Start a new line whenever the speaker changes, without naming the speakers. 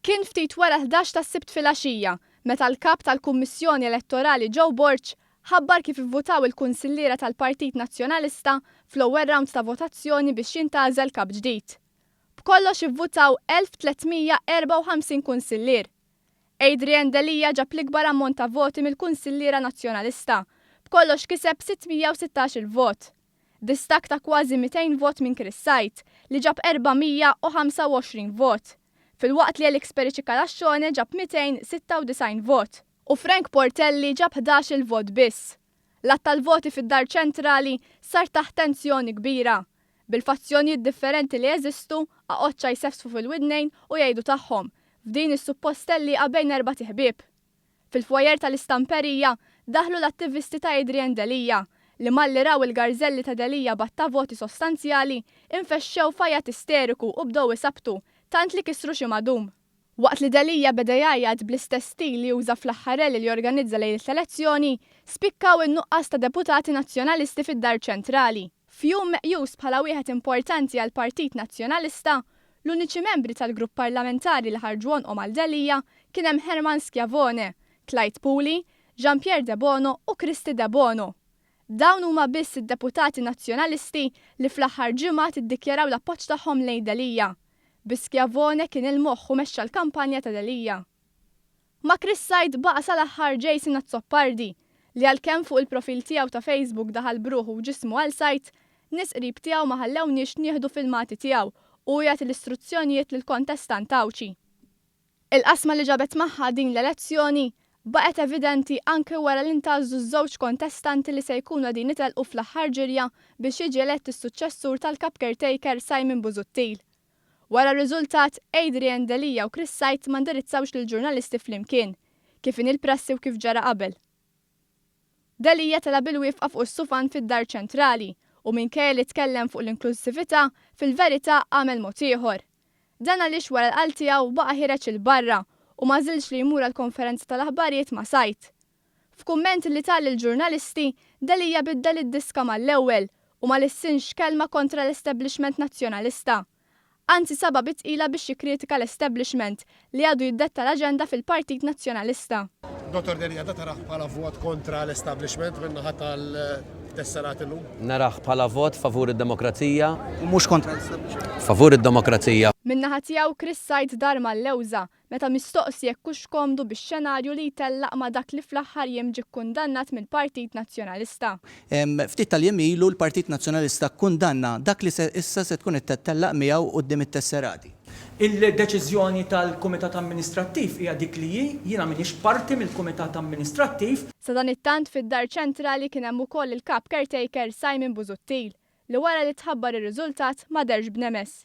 Kien ftit wara 11 tas-Sibt filgħaxija, meta l-kap tal-Kummissjoni Elettorali Joe Borch ħabbar kif ivvutaw il-kunsilliera tal-Partit Nazzjonalista fl-ewwel rawnd ta' votazzjoni biex jintgħażel kap ġdid. B'kollox ivvutaw 1354 kunsillier. Adrian Delia ġab l-ikbar ammont ta' voti mill-Kunsilliera Nazzjonalista, b'kollox kiseb 616 il-vot. Distak ta' kważi 200 vot minn Krissajt li ġab 425 vot. Fil-waqt li Alex Kalaxxone ġab 296 vot u Frank Portelli ġab 11 vot biss. L-att tal-voti fid-Dar ċentrali sar taħt tensjoni kbira. Bil-fazzjonijiet differenti li jeżistu aqoċċa jsefsfu fil-widnejn u jgħidu tagħhom f'din is-suppostelli bejn erba' ħbieb. Fil-fwajer tal-istamperija daħlu l-attivisti ta' Adrian Delia li malli raw il-garżelli ta' Delia batta voti sostanzjali infexxew fajjat isteriku u bdew isabtu tant li kisru xi madum. Waqt li Delia beda jgħajjad bl-istess stil li juża fl-aħħarelli li jorganizza lejl l-elezzjoni, spikkaw in-nuqqas ta' deputati nazzjonalisti fid-Dar ċentrali. F'jum meqjus bħala wieħed importanti għall-Partit Nazzjonalista, l-uniċi membri tal-grupp parlamentari li ħarġu onqhom għal Delia kien hemm Herman Schiavone, Clyde Puli, Jean-Pierre De Bono u Kristi De Bono. Dawn huma biss id-deputati nazzjonalisti li fl-aħħar ġimgħa iddikjaraw l-appoġġ tagħhom lejn Delia. Schiavone kien il-moħħ u mexxa l-kampanja ta' Delia. Ma' Krissajt baqa' sal-aħħar Jason Azzoppardi li għalkemm fuq il-profil tiegħu ta' Facebook daħal bruħu u ġismu għal sajt, nies qrib tiegħu ma ħallewniex nieħdu filmati tiegħu u jagħti l-istruzzjonijiet lil kontestant tawċi. Il-qasma li ġabet magħha din l-elezzjoni baqgħet evidenti anke wara li ntażżu ż-żewġ kontestanti li se jkunu qegħdin itelqu fl-aħħar ġirja biex jiġi elett is-suċċessur tal-kap caretaker Simon Busuttil. Wara r-riżultat, Adrian Delia u Krissajt ma ndirizzawx lill-ġurnalisti flimkien, kif in il-prassi u kif ġara qabel. Delia talab il-wifqa fuq is-sufan fid-Dar ċentrali u minkejja li tkellem fuq l-inklusività fil-verità għamel mod ieħor. Dan għaliex wara l-qal tiegħu baqa' ħireġ il-barra u ma żilx li jmur għall-konferenza tal-aħbarijiet ma' sajt. F'kumment li tal il-ġurnalisti, Delia biddel id-diska mal-ewwel u ma lissinx kelma kontra l-establishment nazzjonalista. Anzi saba bitqila biex jikkritika l-establishment li għadu jiddetta l-aġenda fil-Partit Nazzjonalista.
Dottor Delia, da taraħ bħala vot kontra l-establishment minnaħa tal-tesserati llum?
Naraħ bħala vot favur id-demokrazija.
U mhux kontra l-establishment.
Favur id-demokrazija.
Minnaħa tiegħu Krissajt dar mal-lewża meta mistoqsi jekk hux komdu bix-xenarju li jtellaq ma' dak li fl-aħħar jiem ġie kkundannat mill-Partit Nazzjonalista.
Ftit tal-jiem ilu l-Partit Nazzjonalista kkundanna dak li issa se tkun ittellaq miegħu quddiem it-tesserati.
Il-deċiżjoni tal-Kumitat Amministrattiv hija dik li jiena m'iniex parti mill-Kumitat Amministrattiv.
Sa dan it-tant fid-Dar ċentrali kien hemm ukoll il-kap caretaker Simon Busuttil li wara li tħabbar ir-riżultat ma derx b'nemes.